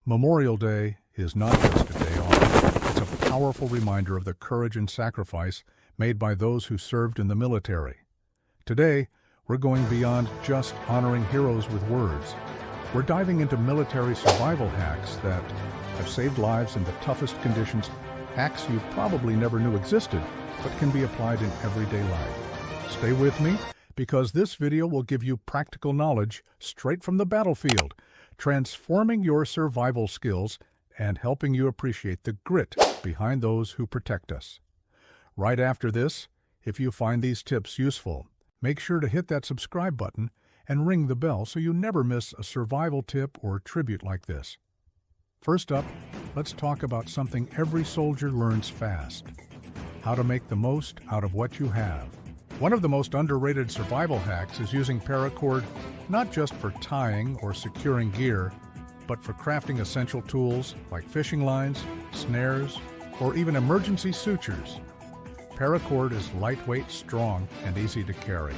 Memorial Day is not just a day off. It's a powerful reminder of the courage and sacrifice made by those who served in the military. Today, we're going beyond just honoring heroes with words. We're diving into military survival hacks that have saved lives in the toughest conditions, hacks you probably never knew existed, but can be applied in everyday life. Stay with me, because this video will give you practical knowledge straight from the battlefield, transforming your survival skills and helping you appreciate the grit behind those who protect us. Right after this, if you find these tips useful, make sure to hit that subscribe button and ring the bell so you never miss a survival tip or tribute like this. First up, let's talk about something every soldier learns fast: how to make the most out of what you have. One of the most underrated survival hacks is using paracord, not just for tying or securing gear, but for crafting essential tools like fishing lines, snares, or even emergency sutures. Paracord is lightweight, strong, and easy to carry.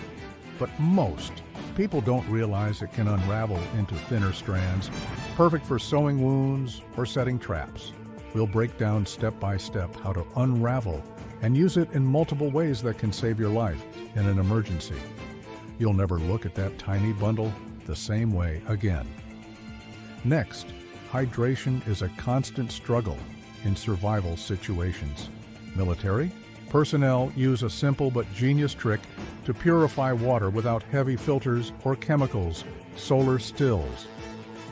But most people don't realize it can unravel into thinner strands, perfect for sewing wounds or setting traps. We'll break down step by step how to unravel and use it in multiple ways that can save your life in an emergency. You'll never look at that tiny bundle the same way again. Next, hydration is a constant struggle in survival situations. Military personnel use a simple but genius trick to purify water without heavy filters or chemicals: solar stills.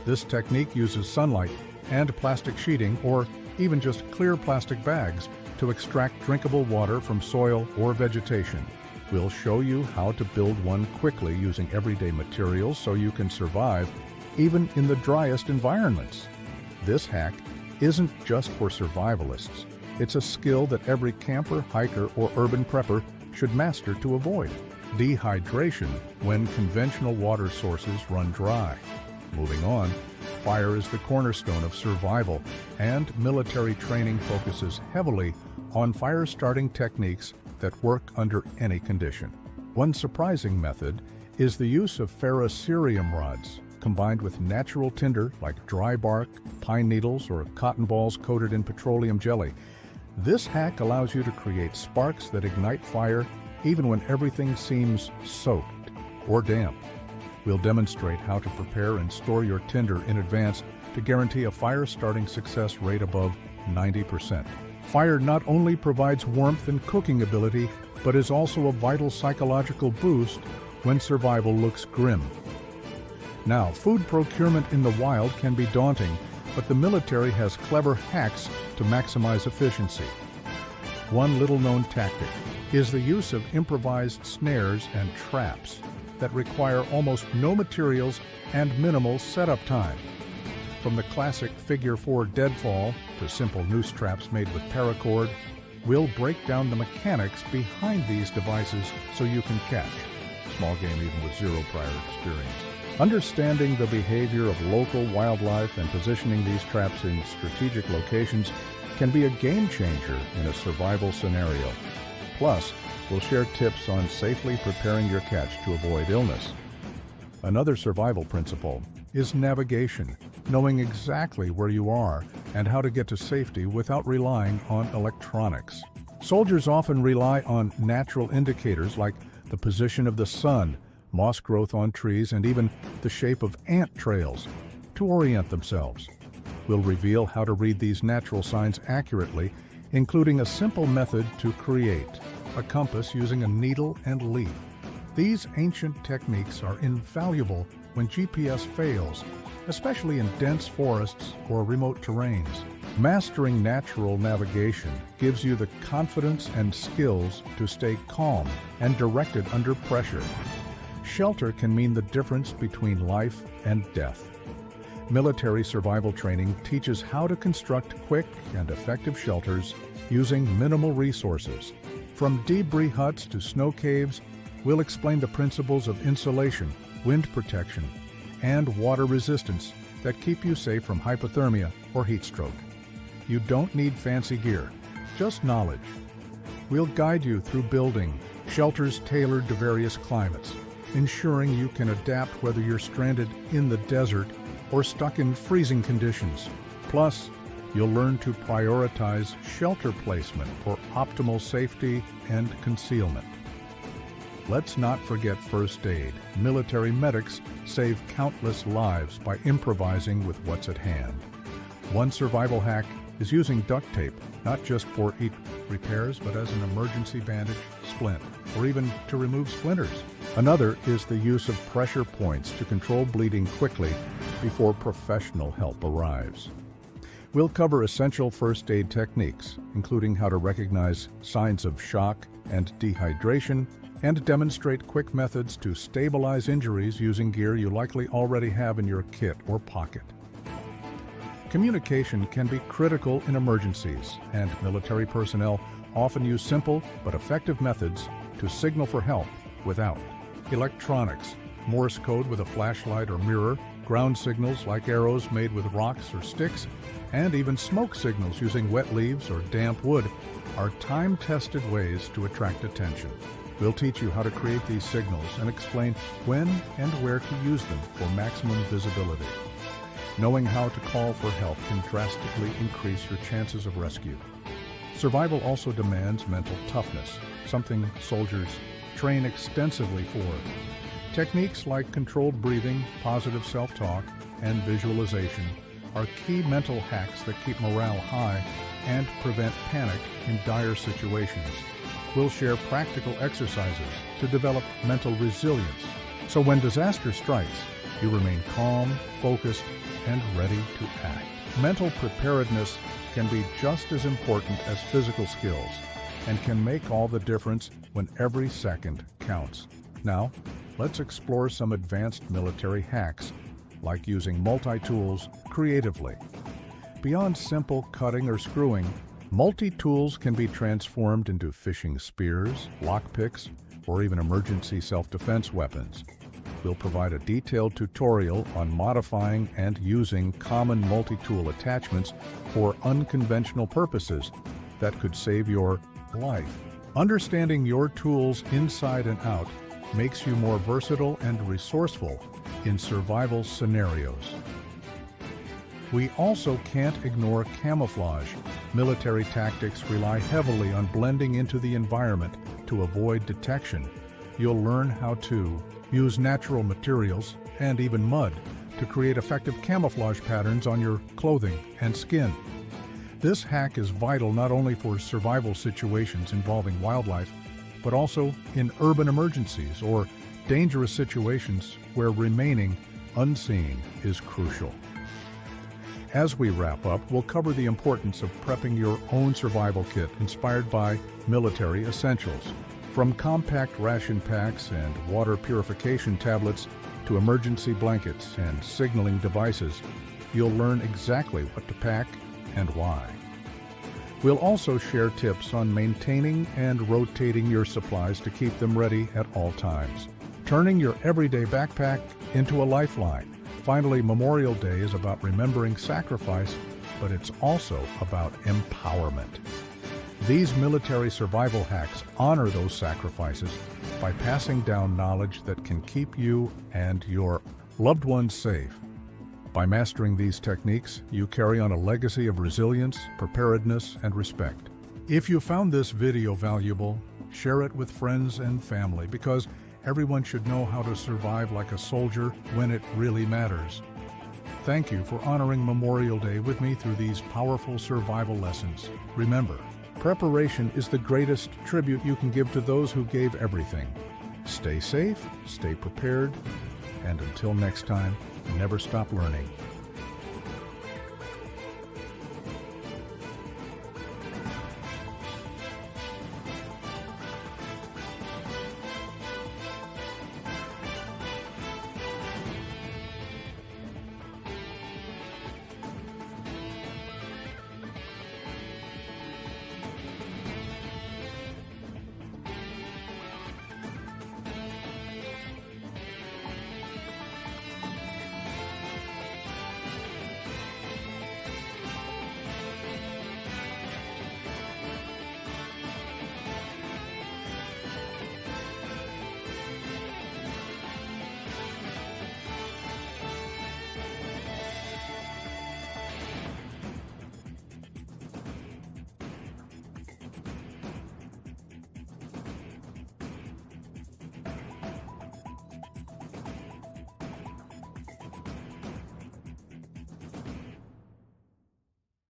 This technique uses sunlight and plastic sheeting, or even just clear plastic bags, to extract drinkable water from soil or vegetation. We'll show you how to build one quickly using everyday materials so you can survive even in the driest environments. This hack isn't just for survivalists. It's a skill that every camper, hiker, or urban prepper should master to avoid dehydration when conventional water sources run dry. Moving on, fire is the cornerstone of survival, and military training focuses heavily on fire-starting techniques that work under any condition. One surprising method is the use of ferrocerium rods, combined with natural tinder like dry bark, pine needles, or cotton balls coated in petroleum jelly. This hack allows you to create sparks that ignite fire even when everything seems soaked or damp. We'll demonstrate how to prepare and store your tinder in advance to guarantee a fire-starting success rate above 90%. Fire not only provides warmth and cooking ability, but is also a vital psychological boost when survival looks grim. Now, food procurement in the wild can be daunting, but the military has clever hacks to maximize efficiency. One little-known tactic is the use of improvised snares and traps that require almost no materials and minimal setup time. From the classic figure 4 deadfall to simple noose traps made with paracord, we'll break down the mechanics behind these devices so you can catch small game even with zero prior experience. Understanding the behavior of local wildlife and positioning these traps in strategic locations can be a game changer in a survival scenario. Plus, we'll share tips on safely preparing your catch to avoid illness. Another survival principle is navigation, knowing exactly where you are and how to get to safety without relying on electronics. Soldiers often rely on natural indicators like the position of the sun, moss growth on trees, and even the shape of ant trails to orient themselves. We'll reveal how to read these natural signs accurately, including a simple method to create a compass using a needle and leaf. These ancient techniques are invaluable when GPS fails, especially in dense forests or remote terrains. Mastering natural navigation gives you the confidence and skills to stay calm and directed under pressure. Shelter can mean the difference between life and death. Military survival training teaches how to construct quick and effective shelters using minimal resources. From debris huts to snow caves, we'll explain the principles of insulation, wind protection, and water resistance that keep you safe from hypothermia or heat stroke. You don't need fancy gear, just knowledge. We'll guide you through building shelters tailored to various climates, ensuring you can adapt whether you're stranded in the desert or stuck in freezing conditions. Plus, you'll learn to prioritize shelter placement for optimal safety and concealment. Let's not forget first aid. Military medics save countless lives by improvising with what's at hand. One survival hack is using duct tape, not just for repairs, but as an emergency bandage, splint, or even to remove splinters. Another is the use of pressure points to control bleeding quickly before professional help arrives. We'll cover essential first aid techniques, including how to recognize signs of shock and dehydration, and demonstrate quick methods to stabilize injuries using gear you likely already have in your kit or pocket. Communication can be critical in emergencies, and military personnel often use simple but effective methods to signal for help without electronics, Morse code with a flashlight or mirror, ground signals like arrows made with rocks or sticks, and even smoke signals using wet leaves or damp wood are time-tested ways to attract attention. We'll teach you how to create these signals and explain when and where to use them for maximum visibility. Knowing how to call for help can drastically increase your chances of rescue. Survival also demands mental toughness, something soldiers train extensively for. Techniques like controlled breathing, positive self-talk, and visualization are key mental hacks that keep morale high and prevent panic in dire situations. We'll share practical exercises to develop mental resilience, so when disaster strikes, you remain calm, focused, and ready to act. Mental preparedness can be just as important as physical skills and can make all the difference when every second counts. Now, let's explore some advanced military hacks, like using multi-tools creatively. Beyond simple cutting or screwing, multi-tools can be transformed into fishing spears, lockpicks, or even emergency self-defense weapons. We'll provide a detailed tutorial on modifying and using common multi-tool attachments for unconventional purposes that could save your life. Understanding your tools inside and out makes you more versatile and resourceful in survival scenarios. We also can't ignore camouflage. Military tactics rely heavily on blending into the environment to avoid detection. You'll learn how to use natural materials and even mud to create effective camouflage patterns on your clothing and skin. This hack is vital not only for survival situations involving wildlife, but also in urban emergencies or dangerous situations where remaining unseen is crucial. As we wrap up, we'll cover the importance of prepping your own survival kit inspired by military essentials. From compact ration packs and water purification tablets to emergency blankets and signaling devices, you'll learn exactly what to pack and why. We'll also share tips on maintaining and rotating your supplies to keep them ready at all times, turning your everyday backpack into a lifeline. Finally, Memorial Day is about remembering sacrifice, but it's also about empowerment. These military survival hacks honor those sacrifices by passing down knowledge that can keep you and your loved ones safe. By mastering these techniques, you carry on a legacy of resilience, preparedness, and respect. If you found this video valuable, share it with friends and family because everyone should know how to survive like a soldier when it really matters. Thank you for honoring Memorial Day with me through these powerful survival lessons. Remember, preparation is the greatest tribute you can give to those who gave everything. Stay safe, stay prepared, and until next time, never stop learning.